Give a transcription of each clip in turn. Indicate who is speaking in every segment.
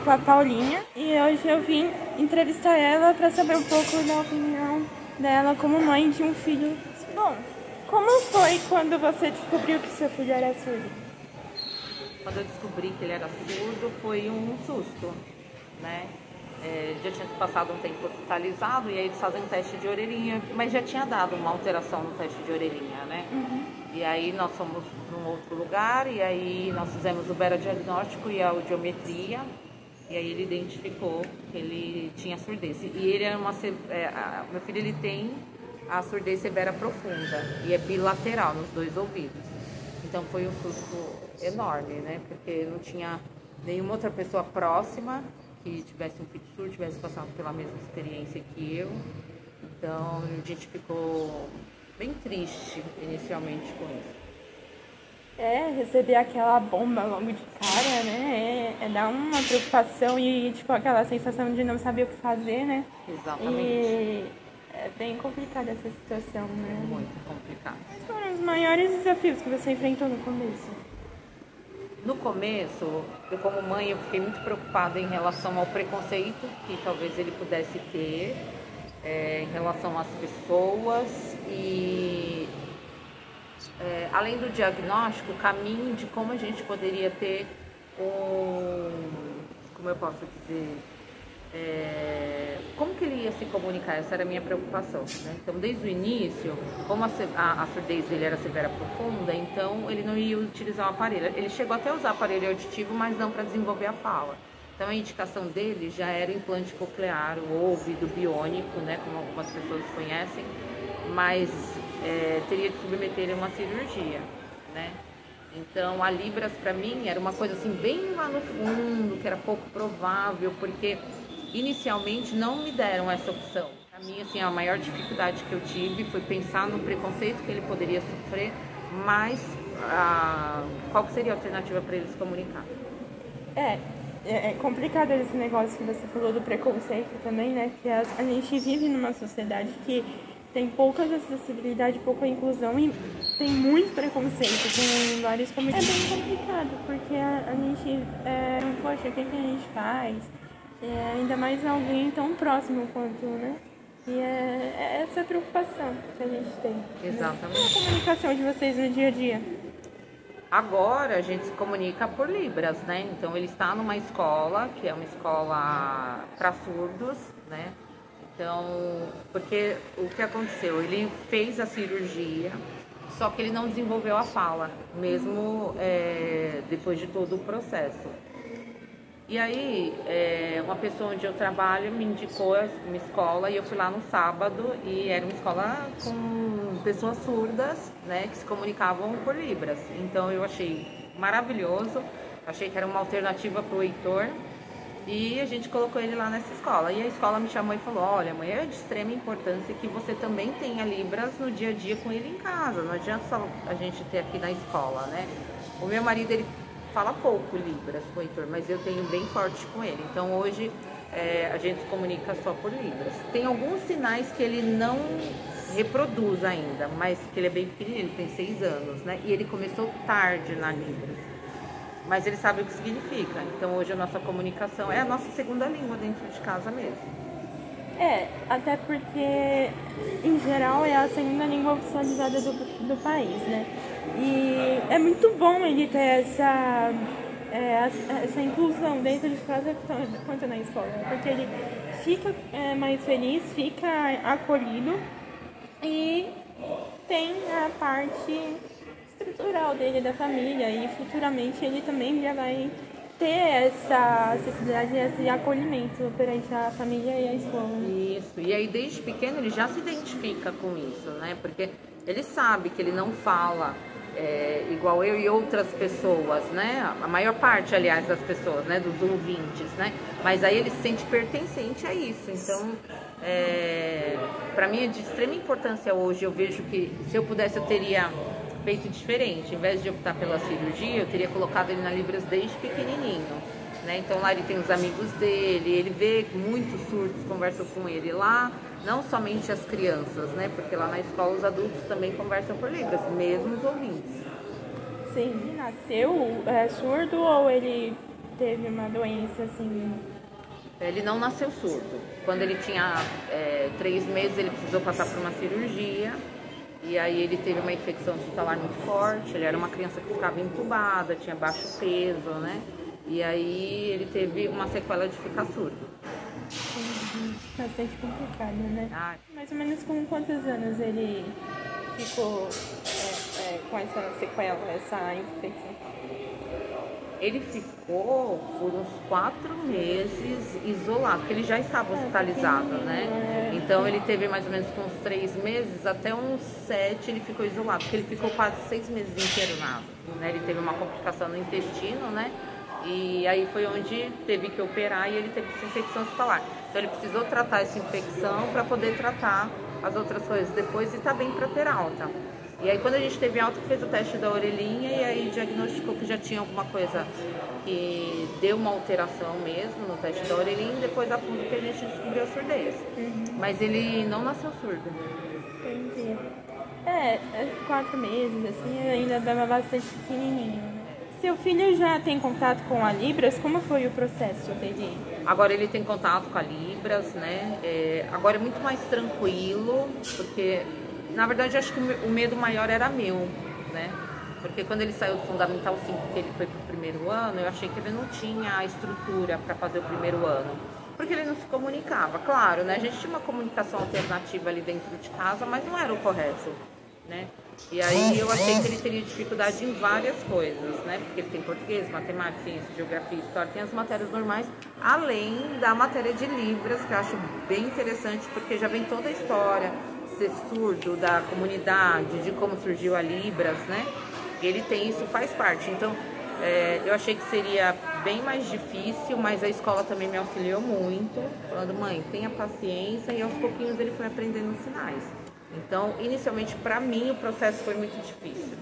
Speaker 1: com a Paulinha e hoje eu vim entrevistar ela para saber um pouco da opinião dela como mãe de um filho. Bom, como foi quando você descobriu que seu filho era surdo?
Speaker 2: Quando eu descobri que ele era surdo, foi um susto, né? Já tinha passado um tempo hospitalizado e aí eles fazem um teste de orelhinha, mas já tinha dado uma alteração no teste de orelhinha, né? E aí nós fomos num outro lugar e aí nós fizemos o beradiagnóstico e a audiometria e aí ele identificou que ele tinha surdez. E ele era meu filho ele tem a surdez severa profunda e é bilateral nos dois ouvidos. Então foi um susto enorme, né? Porque não tinha nenhuma outra pessoa próxima que tivesse um filho surdo, tivesse passado pela mesma experiência que eu. Então a gente ficou bem triste inicialmente com isso.
Speaker 1: Receber aquela bomba logo de cara, né? Dar uma preocupação e, tipo, aquela sensação de não saber o que fazer, né?
Speaker 2: Exatamente.
Speaker 1: E é bem complicada essa situação, né?
Speaker 2: Muito complicado.
Speaker 1: Quais foram os maiores desafios que você enfrentou no começo?
Speaker 2: No começo, eu como mãe, eu fiquei muito preocupada em relação ao preconceito que talvez ele pudesse ter em relação às pessoas e além do diagnóstico, o caminho de como a gente poderia ter como eu posso dizer, como que ele ia se comunicar? Essa era a minha preocupação, né? Então, desde o início, como a surdez dele era severa profunda, então ele não ia utilizar o aparelho. Ele chegou até a usar aparelho auditivo, mas não para desenvolver a fala. Então, a indicação dele já era implante coclear, o ouvido biônico, né? Como algumas pessoas conhecem, mas teria de submeter ele a uma cirurgia, né? Então, a Libras, para mim, era uma coisa assim, bem lá no fundo, que era pouco provável, porque inicialmente não me deram essa opção. Para mim, assim, a maior dificuldade que eu tive foi pensar no preconceito que ele poderia sofrer, mas qual que seria a alternativa para ele se comunicar?
Speaker 1: É complicado esse negócio que você falou do preconceito também, né? Que a gente vive numa sociedade que tem pouca acessibilidade, pouca inclusão e tem muito preconceito com vários comitês. É bem complicado, porque a gente, poxa, o que a gente faz? Ainda mais alguém tão próximo quanto, né? E é essa preocupação que a gente tem.
Speaker 2: Exatamente.
Speaker 1: Qual a comunicação de vocês no dia a dia?
Speaker 2: Agora a gente se comunica por Libras, né? Então ele está numa escola, que é uma escola para surdos, né? Então, porque o que aconteceu? Ele fez a cirurgia, só que ele não desenvolveu a fala, mesmo depois de todo o processo. E aí, uma pessoa onde eu trabalho me indicou uma escola e eu fui lá no sábado e era uma escola com pessoas surdas, né, que se comunicavam por Libras. Então eu achei maravilhoso, achei que era uma alternativa para o Heitor e a gente colocou ele lá nessa escola. E a escola me chamou e falou, olha mãe, é de extrema importância que você também tenha Libras no dia a dia com ele em casa, não adianta só a gente ter aqui na escola, né? O meu marido, ele fala pouco Libras com o Heitor, mas eu tenho bem forte com ele. Então hoje a gente se comunica só por Libras. Tem alguns sinais que ele não reproduz ainda, mas que ele é bem pequenininho, ele tem 6 anos, né? E ele começou tarde na Libras, mas ele sabe o que significa. Então hoje a nossa comunicação é a nossa segunda língua dentro de casa mesmo.
Speaker 1: Até porque, em geral, é a segunda língua oficializada do país, né? E é muito bom ele ter essa inclusão dentro de casa quanto na escola, porque ele fica mais feliz, fica acolhido e tem a parte estrutural dele, da família, e futuramente ele também já vai ter essa acessibilidade, esse acolhimento perante a família e a escola.
Speaker 2: Isso, e aí desde pequeno ele já se identifica com isso, né? Porque ele sabe que ele não fala igual eu e outras pessoas, né? A maior parte, aliás, das pessoas, né? Dos ouvintes, né? Mas aí ele se sente pertencente a isso. Então, para mim é de extrema importância hoje. Eu vejo que se eu pudesse eu teria feito diferente. Em vez de optar pela cirurgia, eu teria colocado ele na Libras desde pequenininho, né? Então lá ele tem os amigos dele, ele vê muitos surdos, conversam com ele lá, não somente as crianças, né? Porque lá na escola os adultos também conversam por Libras, mesmo os ouvintes.
Speaker 1: Sim, ele nasceu surdo ou ele teve uma doença assim.
Speaker 2: Ele não nasceu surdo. Quando ele tinha 3 meses, ele precisou passar por uma cirurgia. E aí ele teve uma infecção hospitalar muito forte. Ele era uma criança que ficava entubada, tinha baixo peso, né? E aí ele teve uma sequela de ficar surdo.
Speaker 1: Bastante complicado, né? Mais ou menos com quantos anos ele ficou com essa sequela, essa infecção?
Speaker 2: Ele ficou por uns 4 meses isolado, porque ele já estava hospitalizado, né? Então ele teve mais ou menos com uns 3 meses, até uns 7 ele ficou isolado, porque ele ficou quase 6 meses internado, né? Ele teve uma complicação no intestino, né? E aí foi onde teve que operar e ele teve essa infecção hospitalar. Então ele precisou tratar essa infecção para poder tratar as outras coisas depois e tá bem para ter alta. E aí quando a gente teve alta, fez o teste da orelhinha e aí diagnosticou que já tinha alguma coisa que deu uma alteração mesmo no teste da orelhinha e depois a fundo que a gente descobriu a surdez. Mas ele não nasceu surdo.
Speaker 1: Entendi. 4 meses, assim, ainda dava bastante pequenininho, né? Seu filho já tem contato com a Libras? Como foi o processo dele?
Speaker 2: Agora ele tem contato com a Libras, né? Agora é muito mais tranquilo, porque na verdade acho que o medo maior era meu, né? Porque quando ele saiu do Fundamental 5, que ele foi pro primeiro ano, eu achei que ele não tinha a estrutura para fazer o primeiro ano. Porque ele não se comunicava, claro, né? A gente tinha uma comunicação alternativa ali dentro de casa, mas não era o correto, né? E aí eu achei que ele teria dificuldade em várias coisas, né? Porque ele tem português, matemática, ciência, geografia, história, tem as matérias normais, além da matéria de Libras, que eu acho bem interessante, porque já vem toda a história, ser surdo, da comunidade, de como surgiu a Libras, né? Ele tem isso, faz parte. Então, eu achei que seria bem mais difícil, mas a escola também me auxiliou muito, falando, mãe, tenha paciência, e aos pouquinhos ele foi aprendendo os sinais. Então, inicialmente, para mim, o processo foi muito difícil.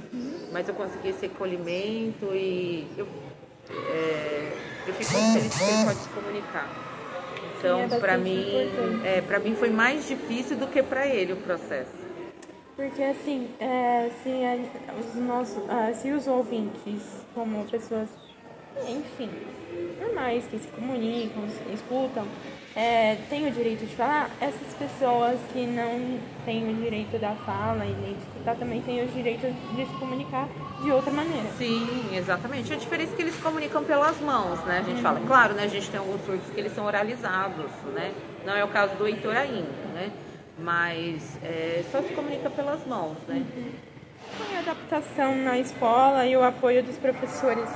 Speaker 2: Mas eu consegui esse recolhimento e eu fico muito feliz que ele pode se comunicar. Então, para mim foi mais difícil do que para ele o processo.
Speaker 1: Porque, assim, se os ouvintes, como pessoas, enfim, normais, que se comunicam, se escutam, têm o direito de falar, essas pessoas que não têm o direito da fala e nem de escutar também têm o direito de se comunicar de outra maneira.
Speaker 2: Sim, exatamente. A diferença é que eles se comunicam pelas mãos, né? A gente fala, claro, né? A gente tem alguns surdos que eles são oralizados, né? Não é o caso do Heitor ainda, né? Mas só se comunica pelas mãos, né?
Speaker 1: Foi a adaptação na escola e o apoio dos professores?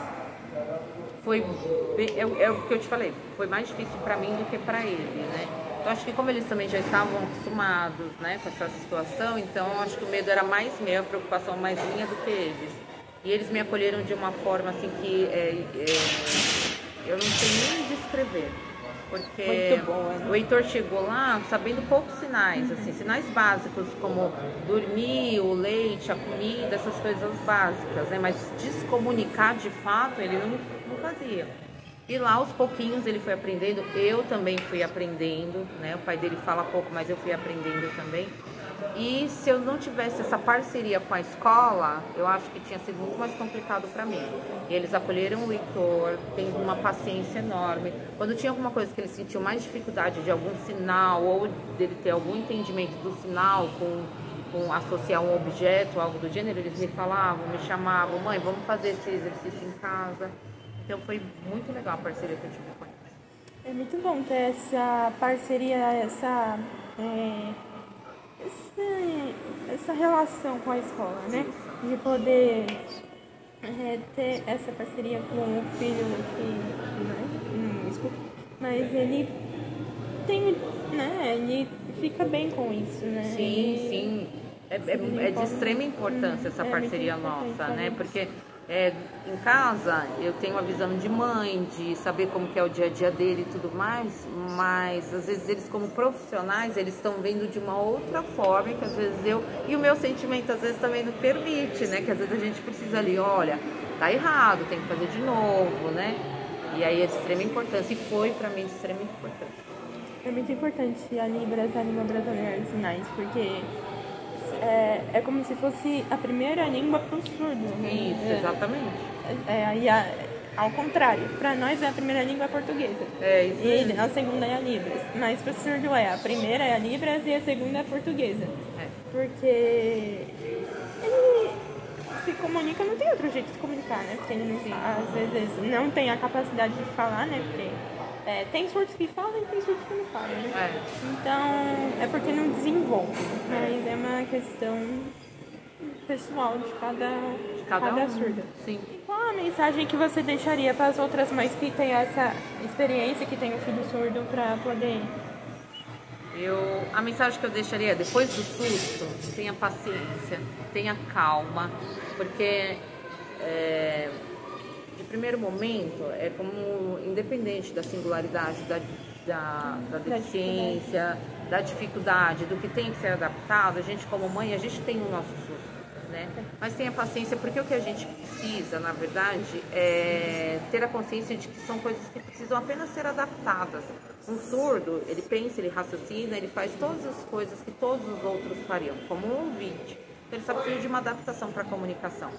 Speaker 2: Foi o que eu te falei, foi mais difícil para mim do que para ele, né? Então acho que como eles também já estavam acostumados, né, com essa situação, então acho que o medo era mais meu, a preocupação mais minha do que eles. E eles me acolheram de uma forma assim que eu não sei nem descrever. Porque o Heitor chegou lá sabendo poucos sinais, assim, sinais básicos como dormir, o leite, a comida, essas coisas básicas, né? Mas descomunicar de fato ele não fazia. E lá aos pouquinhos ele foi aprendendo, eu também fui aprendendo, né? O pai dele fala pouco, mas eu fui aprendendo também. E se eu não tivesse essa parceria com a escola, eu acho que tinha sido muito mais complicado para mim. E eles acolheram o Heitor, tem uma paciência enorme. Quando tinha alguma coisa que eles sentiam mais dificuldade de algum sinal ou dele ter algum entendimento do sinal com associar um objeto, algo do gênero, eles me falavam, me chamavam, mãe, vamos fazer esse exercício em casa. Então foi muito legal a parceria que eu tive com eles.
Speaker 1: É muito bom ter essa parceria, essa relação com a escola, né? De poder ter essa parceria com o filho que não escuta, mas ele tem, né? Ele fica bem com isso, né?
Speaker 2: Sim, sim. É de extrema importância essa parceria nossa, né? Porque em casa eu tenho a visão de mãe, de saber como que é o dia a dia dele e tudo mais, mas às vezes eles como profissionais, eles estão vendo de uma outra forma que às vezes e o meu sentimento às vezes também não permite, né? Que às vezes a gente precisa ali, olha, tá errado, tem que fazer de novo, né? E aí é de extrema importância e foi pra mim de extrema importância.
Speaker 1: É muito importante a Libras, a língua brasileira de sinais, porque é como se fosse a primeira língua para o surdo.
Speaker 2: Isso, exatamente.
Speaker 1: Ao contrário, para nós a primeira língua é portuguesa.
Speaker 2: É isso
Speaker 1: E
Speaker 2: mesmo.
Speaker 1: a segunda é a Libras. Mas para o surdo a primeira é a Libras e a segunda é a portuguesa.
Speaker 2: É.
Speaker 1: Porque ele se comunica, não tem outro jeito de se comunicar, né? Porque ele não, às vezes não tem a capacidade de falar, né? Porque tem surdos que falam e tem surdos que não falam, né?
Speaker 2: É.
Speaker 1: Então, é porque não desenvolve. Mas é uma questão pessoal de cada surda.
Speaker 2: Sim.
Speaker 1: Qual a mensagem que você deixaria para as outras mães que têm essa experiência, que têm um filho surdo, para poder...
Speaker 2: A mensagem que eu deixaria é, depois do susto, tenha paciência, tenha calma, porque de primeiro momento é como, independente da singularidade, da deficiência, da dificuldade, do que tem que ser adaptado, a gente como mãe, a gente tem o nosso susto. Né? Mas tenha paciência, porque o que a gente precisa, na verdade, é ter a consciência de que são coisas que precisam apenas ser adaptadas. Um surdo, ele pensa, ele raciocina, ele faz todas as coisas que todos os outros fariam, como um ouvinte. Então, ele só precisa de uma adaptação para a comunicação.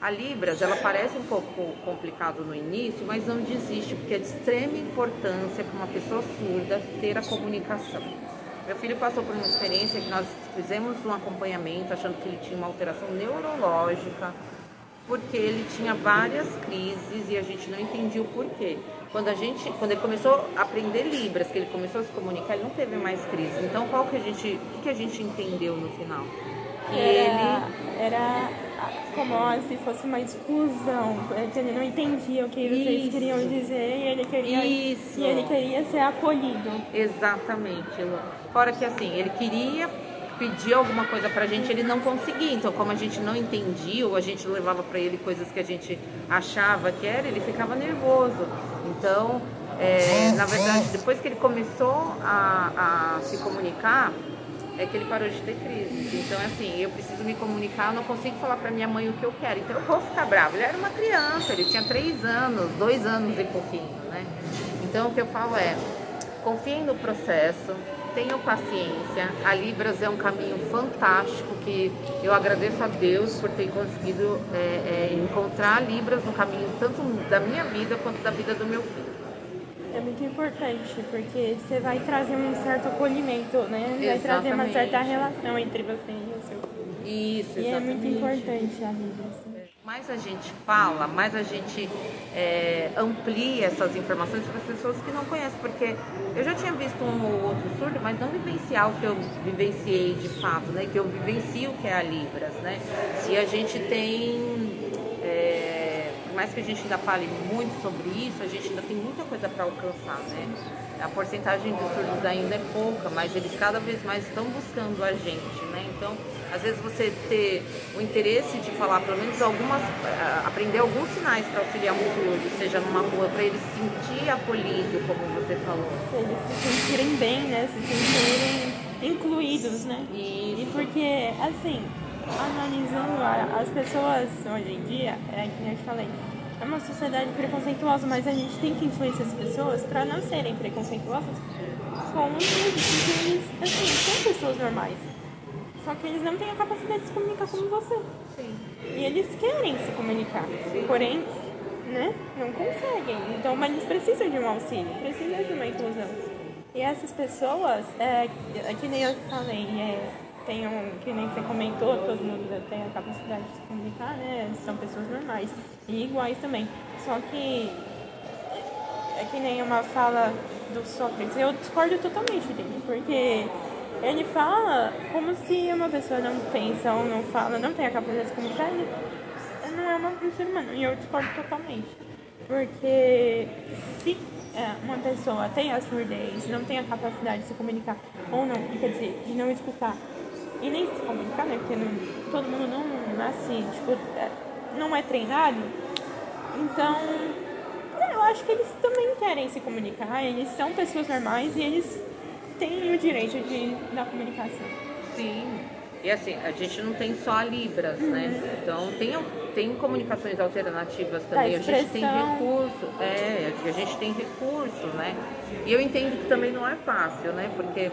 Speaker 2: A Libras, ela parece um pouco complicado no início, mas não desiste, porque é de extrema importância para uma pessoa surda ter a comunicação. Meu filho passou por uma experiência que nós fizemos um acompanhamento, achando que ele tinha uma alteração neurológica, porque ele tinha várias crises e a gente não entendia o porquê. Quando ele começou a aprender Libras, que ele começou a se comunicar, ele não teve mais crises. Então, o que a gente entendeu no final?
Speaker 1: Era como se fosse uma exclusão, que ele não entendia o que vocês queriam dizer e ele queria ser acolhido.
Speaker 2: Exatamente. Fora que assim, ele queria pedir alguma coisa pra gente, ele não conseguia. Então, como a gente não entendia, ou a gente levava pra ele coisas que a gente achava que era, ele ficava nervoso. Então, na verdade, depois que ele começou a se comunicar, é que ele parou de ter crise. Então, assim, eu preciso me comunicar, eu não consigo falar pra minha mãe o que eu quero. Então, eu vou ficar brava. Ele era uma criança, ele tinha 3 anos, 2 anos e pouquinho, né? Então, o que eu falo é, confiem no processo, tenham paciência. A Libras é um caminho fantástico que eu agradeço a Deus por ter conseguido encontrar a Libras no caminho tanto da minha vida quanto da vida do meu filho.
Speaker 1: É muito importante, porque você vai trazer um certo acolhimento, né? Vai
Speaker 2: Exatamente.
Speaker 1: trazer uma certa relação entre você e o seu filho.
Speaker 2: Isso, exatamente.
Speaker 1: E é muito importante a Libras.
Speaker 2: Mais a gente fala, mais a gente amplia essas informações para as pessoas que não conhecem, porque eu já tinha visto um ou outro surdo, mas não vivenciar o que eu vivenciei de fato, né? Que eu vivencio o que é a Libras, né? E a gente tem, por mais que a gente ainda fale muito sobre isso, a gente ainda tem muita coisa para alcançar, né? A porcentagem de surdos ainda é pouca, mas eles cada vez mais estão buscando a gente, né? Então, às vezes você ter o interesse de falar pelo menos aprender alguns sinais para auxiliar um surdo, seja numa rua, para ele se sentir acolhido, como você falou.
Speaker 1: Se eles se sentirem bem, né? Se sentirem incluídos, né?
Speaker 2: Isso.
Speaker 1: E porque, assim, analisando as pessoas hoje em dia, que eu te falei, é uma sociedade preconceituosa, mas a gente tem que influenciar as pessoas para não serem preconceituosas com os surdos, porque eles, assim, são pessoas normais. Só que eles não têm a capacidade de se comunicar como você.
Speaker 2: Sim.
Speaker 1: E eles querem se comunicar, porém, né, não conseguem. Então, mas eles precisam de um auxílio, precisam de uma inclusão. E essas pessoas, que nem eu falei, que nem você comentou, todo mundo tem a capacidade de se comunicar, né? São pessoas normais e iguais também. Só que é que nem uma fala do Sócrates, eu discordo totalmente dele, porque ele fala como se uma pessoa não pensa ou não fala, não tem a capacidade de se comunicar, ele não é um ser humano. E eu discordo totalmente. Porque se uma pessoa tem a surdez, não tem a capacidade de se comunicar, ou não, quer dizer, de não escutar, e nem se comunicar, né? Porque todo mundo não nasce, tipo, não é treinado. Então, eu acho que eles também querem se comunicar, eles são pessoas normais e eles têm o direito da comunicação.
Speaker 2: Sim. E assim, a gente não tem só a Libras, né? Então tem comunicações alternativas também. A gente tem recurso, a gente tem recurso, né? E eu entendo que também não é fácil, né? Porque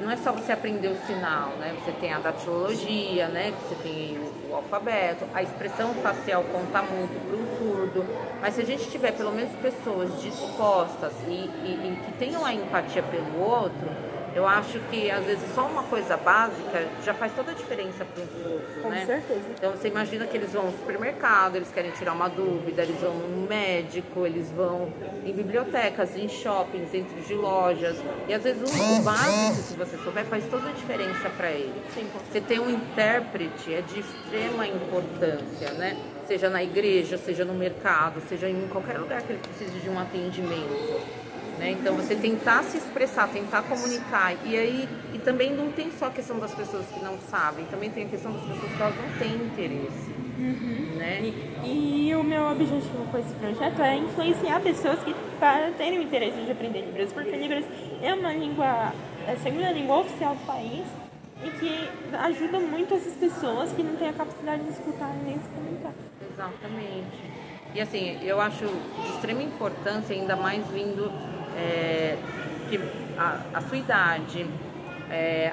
Speaker 2: não é só você aprender o sinal, né? Você tem a datilologia, né? Você tem o alfabeto, a expressão facial conta muito para um surdo, mas se a gente tiver pelo menos pessoas dispostas e que tenham a empatia pelo outro, eu acho que às vezes só uma coisa básica já faz toda a diferença para um surdo, né?
Speaker 1: Com certeza.
Speaker 2: Então você imagina que eles vão ao supermercado, eles querem tirar uma dúvida, eles vão no médico, eles vão em bibliotecas, em shoppings, dentro de lojas. E às vezes o básico que você souber faz toda a diferença para ele.
Speaker 1: Sim.
Speaker 2: Você ter um intérprete é de extrema importância, né? Seja na igreja, seja no mercado, seja em qualquer lugar que ele precise de um atendimento. Né? Então você tentar se expressar, tentar comunicar, e também não tem só a questão das pessoas que não sabem, também tem a questão das pessoas que elas não têm interesse. Né?
Speaker 1: E o meu objetivo com esse projeto é influenciar pessoas que terem o interesse de aprender Libras, porque Libras é uma língua, é a segunda língua oficial do país e que ajuda muito essas pessoas que não têm a capacidade de escutar nem se comunicar.
Speaker 2: Exatamente. E assim, eu acho de extrema importância, ainda mais vindo que a sua idade,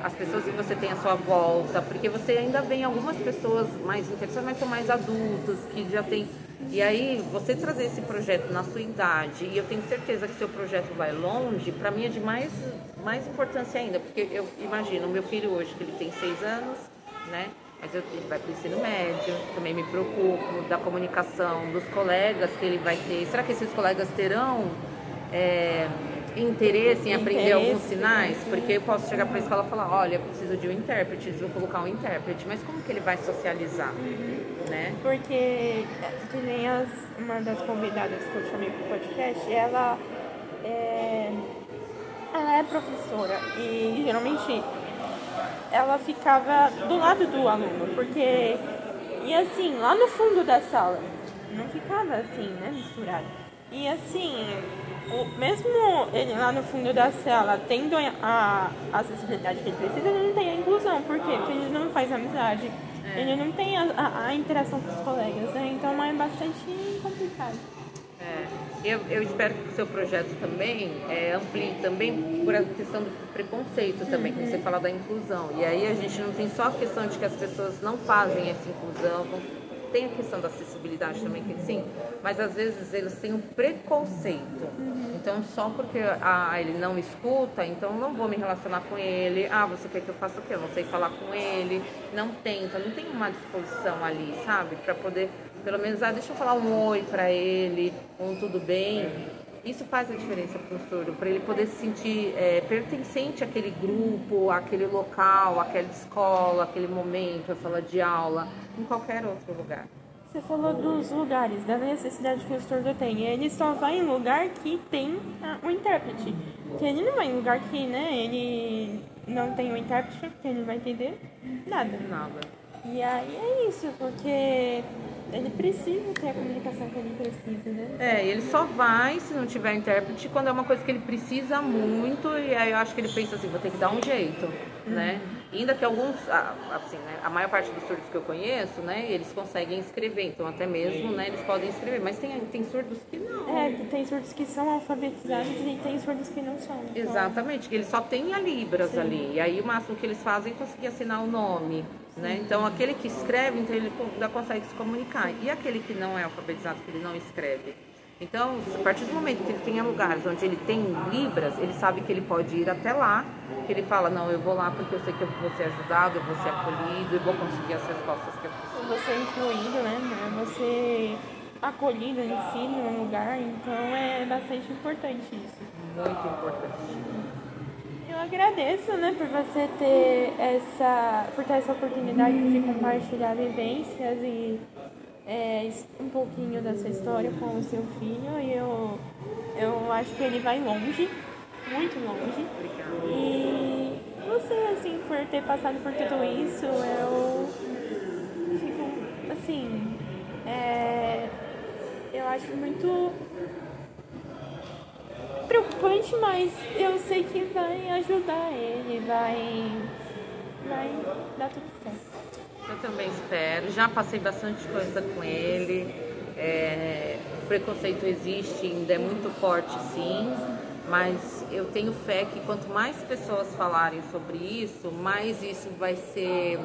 Speaker 2: as pessoas que você tem à sua volta, porque você ainda vê algumas pessoas mais interessadas, mas são mais adultos, que já tem. E aí, você trazer esse projeto na sua idade, e eu tenho certeza que seu projeto vai longe, para mim é de mais importância ainda, porque eu imagino, o meu filho hoje, que ele tem 6 anos, né? Mas ele vai para o ensino médio, também me preocupo da comunicação, dos colegas que ele vai ter. Será que esses colegas terão interesse em aprender alguns sinais? Porque eu posso chegar para a escola e falar, olha, eu preciso de um intérprete, vou colocar um intérprete, mas como que ele vai socializar? Né?
Speaker 1: Porque, que nem uma das convidadas que eu chamei para o podcast, ela é professora e geralmente ela ficava do lado do aluno, porque, e assim, lá no fundo da sala, não ficava assim, né, misturado. E assim, mesmo ele lá no fundo da sala tendo a acessibilidade que ele precisa, ele não tem a inclusão. Por quê? Porque ele não faz amizade, ele não tem a interação com os colegas, né? Então é bastante complicado.
Speaker 2: Eu espero que o seu projeto também amplie também por a questão do preconceito também, que você fala da inclusão. E aí a gente não tem só a questão de que as pessoas não fazem essa inclusão, tem a questão da acessibilidade também, que sim, mas às vezes eles têm um preconceito. Então, só porque ele não escuta, então não vou me relacionar com ele. Você quer que eu faça o quê? Eu não sei falar com ele. Não tem uma disposição ali, sabe? Para poder, pelo menos, deixa eu falar um oi para ele, um tudo bem. Isso faz a diferença para o surdo, para ele poder se sentir pertencente àquele grupo, àquele local, àquela escola, àquele momento, à sala de aula, em qualquer outro lugar.
Speaker 1: Você falou dos lugares, da necessidade que o surdo tem. Ele só vai em lugar que tem um intérprete. Porque ele não vai em lugar que, né, ele não tem um intérprete, porque ele não vai entender nada. E aí é isso, porque ele precisa ter a comunicação que ele precisa, né?
Speaker 2: Ele só vai, se não tiver intérprete, quando é uma coisa que ele precisa muito, e aí eu acho que ele pensa assim, vou ter que dar um jeito, né? E ainda que alguns, assim, né, a maior parte dos surdos que eu conheço, né, eles conseguem escrever, então até mesmo, né, eles podem escrever, mas tem surdos que não.
Speaker 1: Tem surdos que são alfabetizados e tem surdos que não são. Então...
Speaker 2: Exatamente, que eles só têm a Libras ali, e aí o máximo que eles fazem é conseguir assinar o nome. Né? Então, aquele que escreve, então ele ainda consegue se comunicar. E aquele que não é alfabetizado, que ele não escreve. Então, a partir do momento que ele tenha lugares onde ele tem Libras, ele sabe que ele pode ir até lá, que ele fala, não, eu vou lá porque eu sei que eu vou ser ajudado, eu vou ser acolhido e vou conseguir as respostas que eu preciso.
Speaker 1: Você é incluído, né? Você acolhido em si, num lugar, então é bastante importante isso.
Speaker 2: Muito importante.
Speaker 1: Eu agradeço, né, por você ter essa oportunidade de compartilhar vivências e um pouquinho da sua história com o seu filho. E eu acho que ele vai longe, muito longe.
Speaker 2: Obrigada.
Speaker 1: E você, assim, por ter passado por tudo isso, eu fico, assim, eu acho muito preocupante, mas eu sei que vai ajudar ele, vai dar tudo certo.
Speaker 2: Eu também espero, já passei bastante coisa com ele, o preconceito existe, ainda é muito forte sim, Mas eu tenho fé que quanto mais pessoas falarem sobre isso, mais isso vai ser,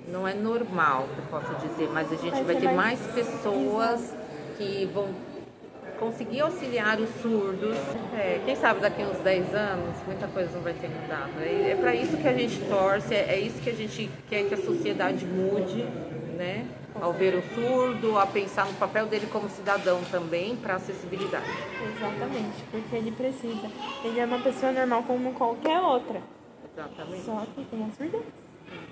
Speaker 2: não é normal que eu possa dizer, mas a gente vai ter mais pessoas que vão conseguir auxiliar os surdos. Quem sabe daqui a uns 10 anos muita coisa não vai ter mudado. É para isso que a gente torce, é isso que a gente quer que a sociedade mude, né? Ao ver o surdo, a pensar no papel dele como cidadão também para acessibilidade.
Speaker 1: Exatamente, porque ele precisa. Ele é uma pessoa normal como qualquer outra.
Speaker 2: Exatamente.
Speaker 1: Só que tem a surdez.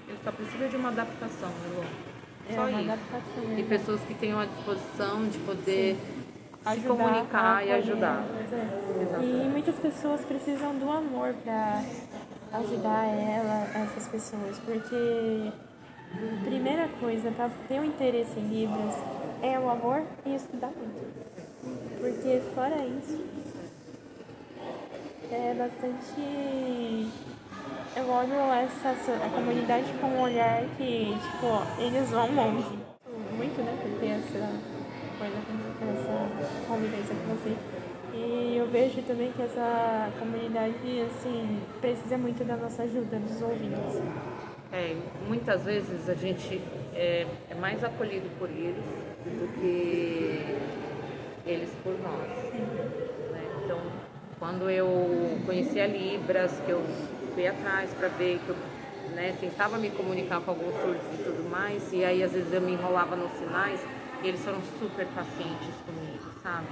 Speaker 2: Ele só precisa de uma adaptação, né, Lu? Só isso.
Speaker 1: Adaptação,
Speaker 2: E pessoas que tenham a disposição de poder se
Speaker 1: ajudar,
Speaker 2: comunicar e ajudar.
Speaker 1: E muitas pessoas precisam do amor para ajudar essas pessoas, porque a primeira coisa para ter um interesse em Libras é o amor e estudar muito. Porque fora isso, é bastante. Eu olho a comunidade com um olhar que, tipo, eles vão longe. Muito, né, por ter essa coisa, essa convivência com você. E eu vejo também que essa comunidade, assim, precisa muito da nossa ajuda, dos ouvintes.
Speaker 2: Muitas vezes a gente é mais acolhido por eles do que eles por nós. Né? Então, quando eu conheci a Libras, que eu fui atrás para ver, que eu tentava me comunicar com alguns surdos e tudo mais, e aí às vezes eu me enrolava nos sinais, e eles foram super pacientes comigo, sabe?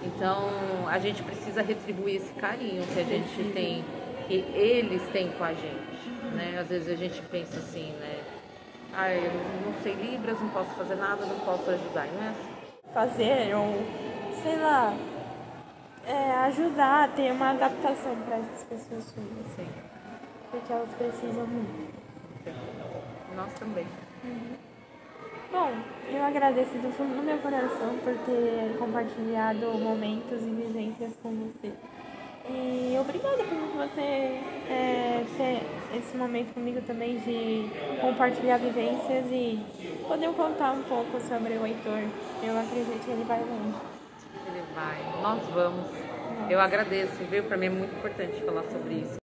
Speaker 2: Então, a gente precisa retribuir esse carinho que a gente tem, que eles têm com a gente. Né? Às vezes a gente pensa assim, né? Eu não sei Libras, não posso fazer nada, não posso ajudar, não é assim?
Speaker 1: Fazer ou, sei lá, ajudar a ter uma adaptação para essas pessoas surdas.
Speaker 2: Sim.
Speaker 1: Porque elas precisam muito.
Speaker 2: Sim. Nós também.
Speaker 1: Bom, eu agradeço do fundo do meu coração por ter compartilhado momentos e vivências com você. E obrigada por você ter esse momento comigo também de compartilhar vivências e poder contar um pouco sobre o Heitor. Eu acredito que ele vai longe.
Speaker 2: Ele vai, nós vamos. Eu agradeço, viu? Para mim é muito importante falar sobre isso.